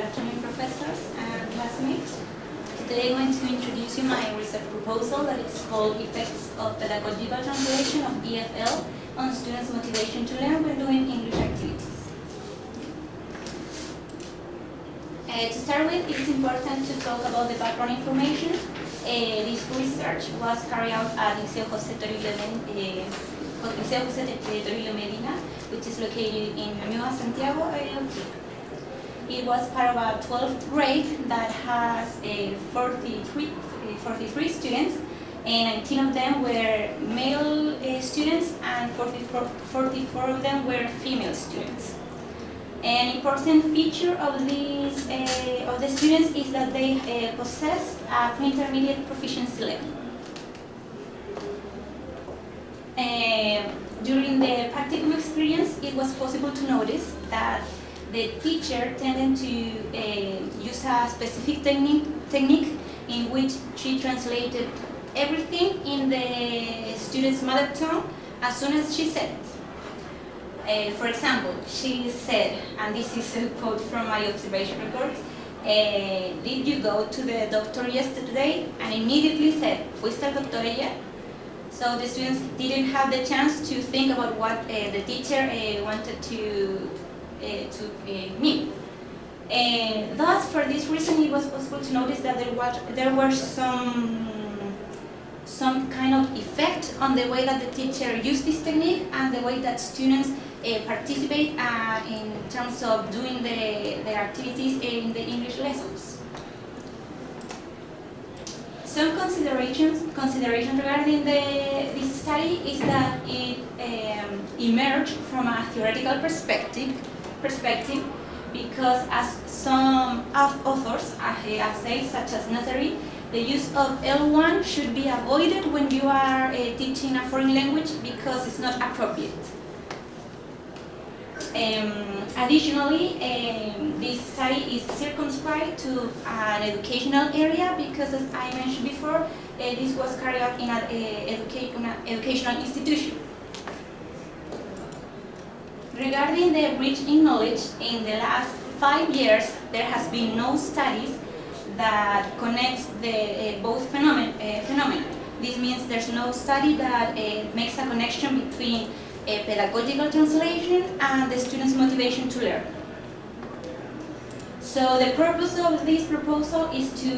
afternoon, professors and classmates. Today I'm going to introduce you my research proposal that is called Effects of Pedagogical Translation of EFL on Students' Motivation to Learn when doing English activities. To start with, it's important to talk about the background information. This research was carried out at Liceo José Torillo Medina, which is located in Santiago de Chile. It was part of a 12th grade that has 43 students, and 19 of them were male students and 44 of them were female students. An important feature of these of the students is that they possess a pre-intermediate proficiency level. During the practical experience, it was possible to notice that the teacher tended to use a specific technique in which she translated everything in the student's mother tongue as soon as she said it. For example, she said, and this is a quote from my observation records, did you go to the doctor yesterday? And immediately said, ¿fuiste al doctor ayer? So the students didn't have the chance to think about what the teacher wanted to mean. Thus, for this reason, it was possible to notice that there were some kind of effect on the way that the teacher used this technique and the way that students participate in terms of doing their activities in the English lessons. Some consideration regarding this study is that it emerged from a theoretical perspective because, as some authors have said, such as Nazari, the use of L1 should be avoided when you are teaching a foreign language because it's not appropriate. Additionally, this study is circumscribed to an educational area because, as I mentioned before, this was carried out in an educational institution. Regarding the reach in knowledge, in the last 5 years, there has been no studies that connects the both phenomena. This means there's no study that makes a connection between pedagogical translation and the student's motivation to learn. So the purpose of this proposal is to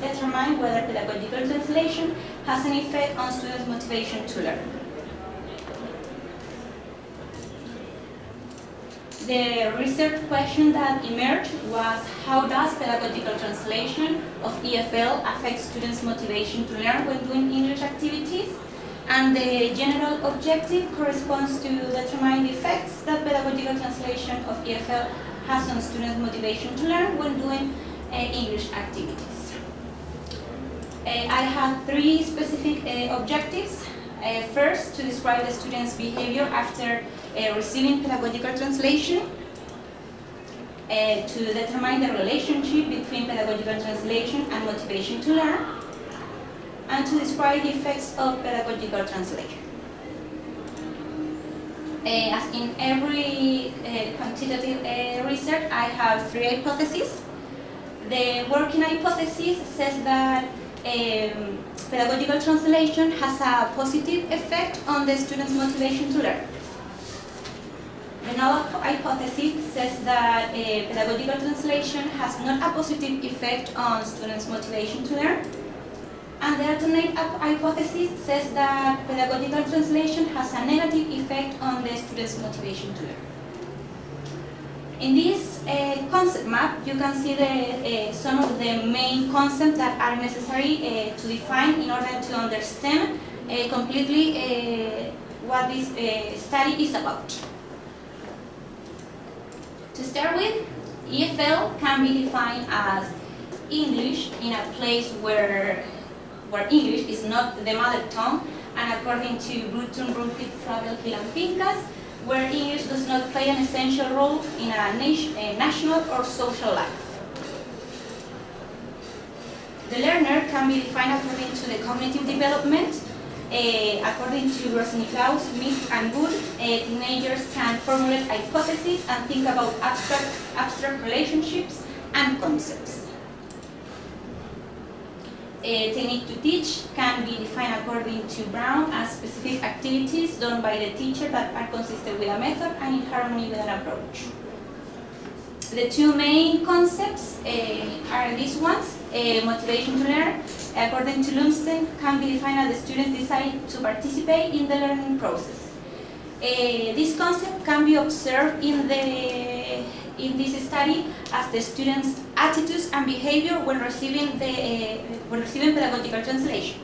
determine whether pedagogical translation has an effect on students' motivation to learn. The research question that emerged was, how does pedagogical translation of EFL affect students' motivation to learn when doing English activities? And the general objective corresponds to determine the effects that pedagogical translation of EFL has on students' motivation to learn when doing English activities. I have 3 specific objectives. First, to describe the student's behavior after receiving pedagogical translation, to determine the relationship between pedagogical translation and motivation to learn, and to describe the effects of pedagogical translation. As in every quantitative research, I have 3 hypotheses. The working hypothesis says that pedagogical translation has a positive effect on the student's motivation to learn. The null hypothesis says that pedagogical translation has not a positive effect on students' motivation to learn. And the alternate hypothesis says that pedagogical translation has a negative effect on the student's motivation to learn. In this concept map, you can see some of the main concepts that are necessary to define in order to understand completely what this study is about. To start with, EFL can be defined as English in a place where English is not the mother tongue, and according to Bruton, Rumpit, Flavel, Hill, and Pincus, where English does not play an essential role in a national or social life. The learner can be defined according to the cognitive development According to Rosenkranz, Smith, and Wood, teenagers can formulate hypotheses and think about abstract relationships and concepts. Technique to teach can be defined according to Brown as specific activities done by the teacher that are consistent with a method and in harmony with an approach. The two main concepts are these ones. Motivation to learn, according to Lumsden, can be defined as the students decide to participate in the learning process. This concept can be observed in this study as the students' attitudes and behavior when receiving pedagogical translation.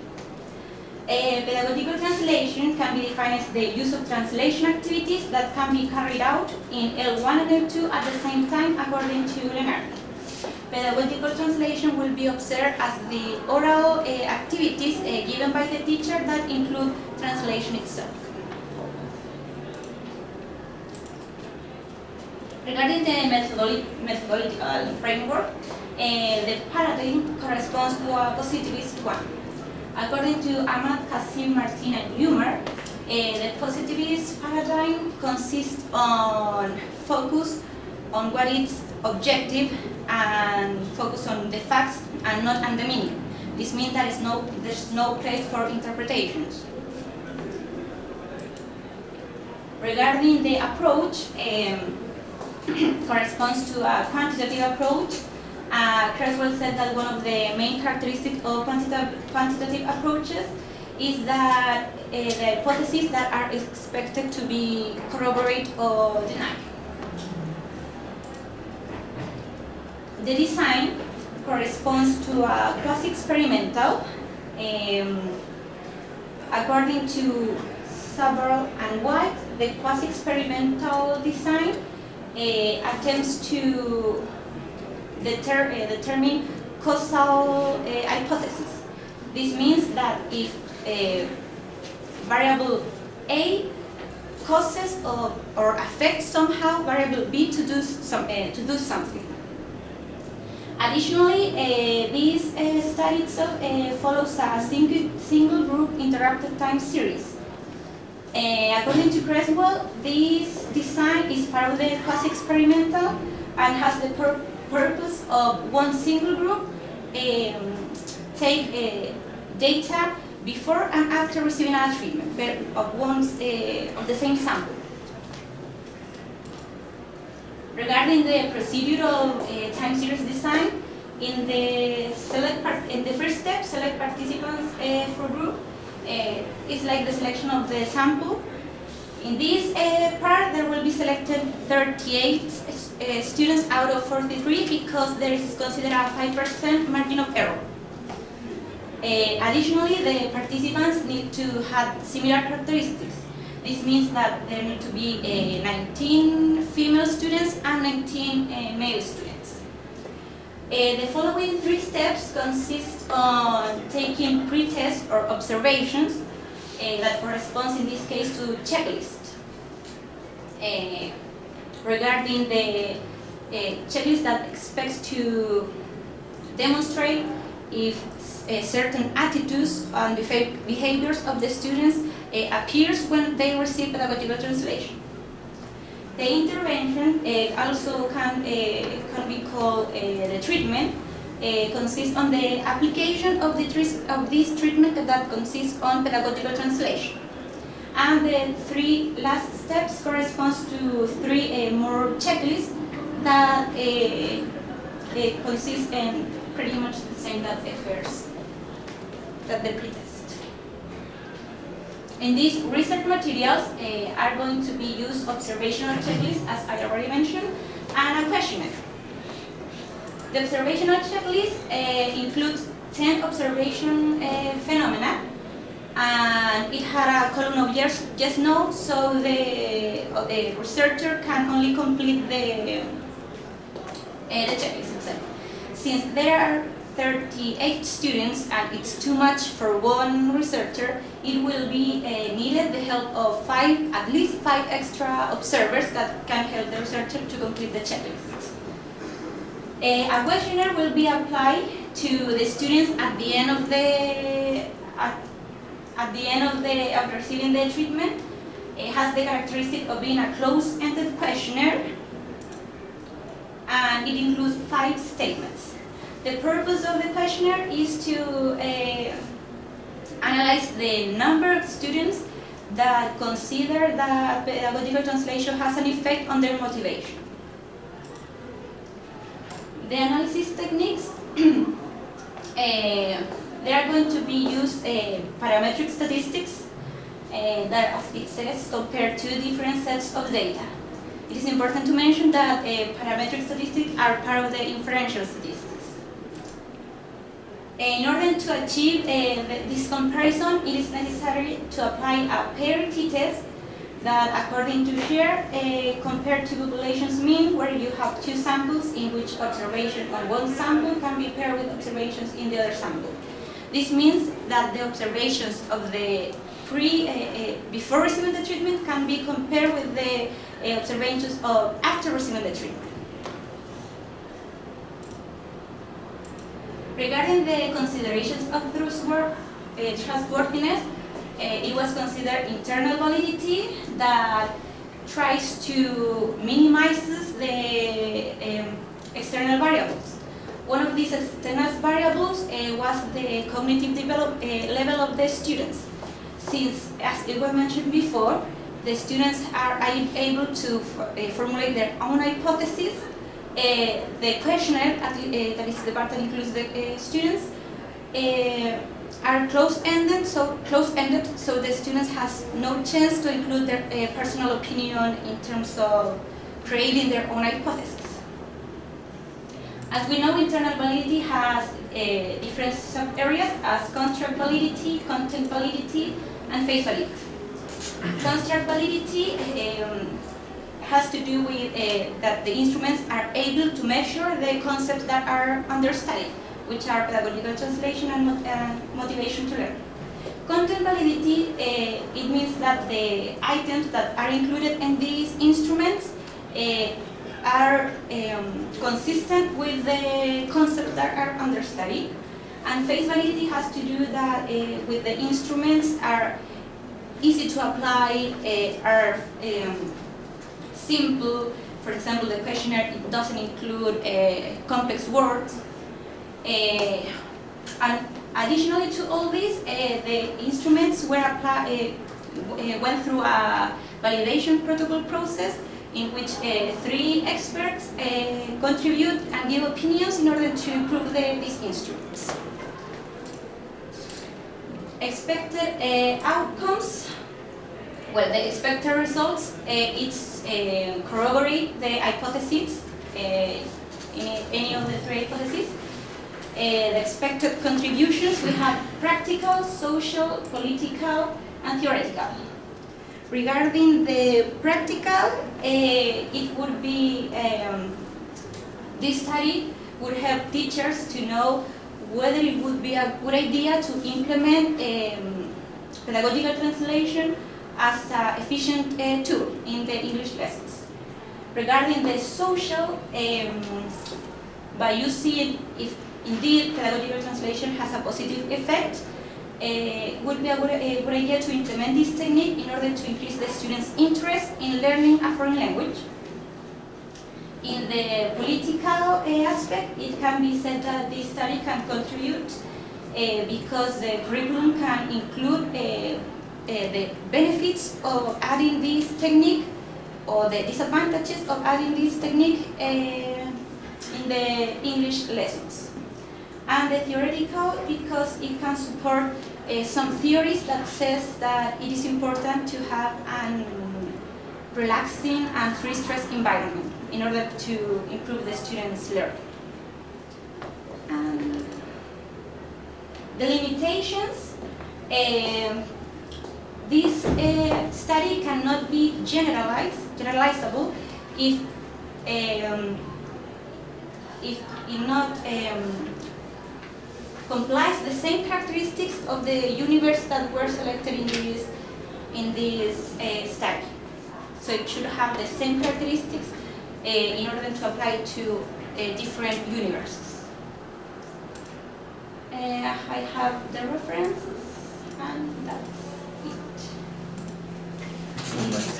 Pedagogical translation can be defined as the use of translation activities that can be carried out in L1 and L2 at the same time according to Lenard. Pedagogical translation will be observed as the oral activities given by the teacher that include translation itself. Regarding the methodological framework, the paradigm corresponds to a positivist one. According to Ahmad, Kassim, Martin, and Humer, the positivist paradigm consists on focus on what is objective and focus on the facts and not on the meaning. This means that there's no place for interpretations. Regarding the approach, corresponds to a quantitative approach. Creswell said that one of the main characteristics of quantitative approaches is that the hypotheses that are expected to be corroborated or denied. The design corresponds to a quasi-experimental. According to Sabarl and White, the quasi-experimental design attempts to determine causal hypothesis. This means that if variable A causes or affects somehow variable B to do something. Additionally, this study itself follows a single group interrupted time series. According to Creswell, this design is part of the quasi-experimental and has the purpose of one single group take data before and after receiving a treatment of the same sample. Regarding the procedural time series design, in the first step, select participants for group. It's like the selection of the sample. In this part, there will be selected 38 students out of 43 because there is considered a 5% margin of error. Additionally, the participants need to have similar characteristics. This means that there need to be 19 female students and 19 male students. The following three steps consist on taking pre-tests or observations that corresponds in this case to checklist. Regarding the checklist that expects to demonstrate if certain attitudes and behaviors of the students appears when they receive pedagogical translation. The intervention also can be called the treatment. Consists on the application of this treatment that consists on pedagogical translation. And the three last steps corresponds to three more checklists that consist in pretty much the same that the first, that the pretest. In these research materials are going to be used observational checklists, as I already mentioned, and a questionnaire. The observational checklist includes 10 observation phenomena, and it had a column of yes, no, so the researcher can only complete the checklist itself. Since there are 38 students and it's too much for one researcher, it will be needed the help of at least five extra observers that can help the researcher to complete the checklist. A questionnaire will be applied to the students at the end of the at the end of receiving the treatment, it has the characteristic of being a closed-ended questionnaire, and it includes 5 statements. The purpose of the questionnaire is to analyze the number of students that consider that pedagogical translation has an effect on their motivation. The analysis techniques, they are going to be used parametric statistics that, as it says, compare 2 different sets of data. It is important to mention that parametric statistics are part of the inferential statistics. In order to achieve this comparison, it is necessary to apply a parity test that, according to here, compared to population's mean, where you have 2 samples in which observation on one sample can be paired with observations in the other sample. This means that the observations of the before receiving the treatment can be compared with the observations of after receiving the treatment. Regarding the considerations of trustworthiness, it was considered internal validity that tries to minimize the external variables. One of these external variables was the cognitive level of the students. Since, as it was mentioned before, the students are able to formulate their own hypotheses, the questionnaire, that is the part that includes the students, are closed-ended, so the students has no chance to include their personal opinion in terms of creating their own hypothesis. As we know, internal validity has different sub-areas as construct validity, content validity, and phase validity. Construct validity has to do with that the instruments are able to measure the concepts that are under study, which are pedagogical translation and motivation to learn. Content validity, it means that the items that are included in these instruments are consistent with the concepts that are under study. And phase validity has to do that with the instruments are easy to apply, are simple. For example, the questionnaire, it doesn't include complex words. And additionally to all this, the instruments were went through a validation protocol process in which 3 experts contribute and give opinions in order to improve these instruments. Expected outcomes. Well, the expected results, it's corroborate the hypotheses, in any of the 3 hypotheses. The expected contributions, we have practical, social, political, and theoretical. Regarding the practical, it would be, this study would help teachers to know whether it would be a good idea to implement pedagogical translation as an efficient tool in the English lessons. Regarding the social, by using if indeed pedagogical translation has a positive effect, would be a good idea to implement this technique in order to increase the students' interest in learning a foreign language. In the political aspect, it can be said that this study can contribute because the curriculum can include the benefits of adding this technique or the disadvantages of adding this technique in the English lessons. And the theoretical, because it can support some theories that says that it is important to have a relaxing and free stress environment in order to improve the students' learning. And the limitations, this study cannot be generalizable if it not complies the same characteristics of the universe that were selected in this study. So it should have the same characteristics in order to apply to different universes. I have the references. And that's it.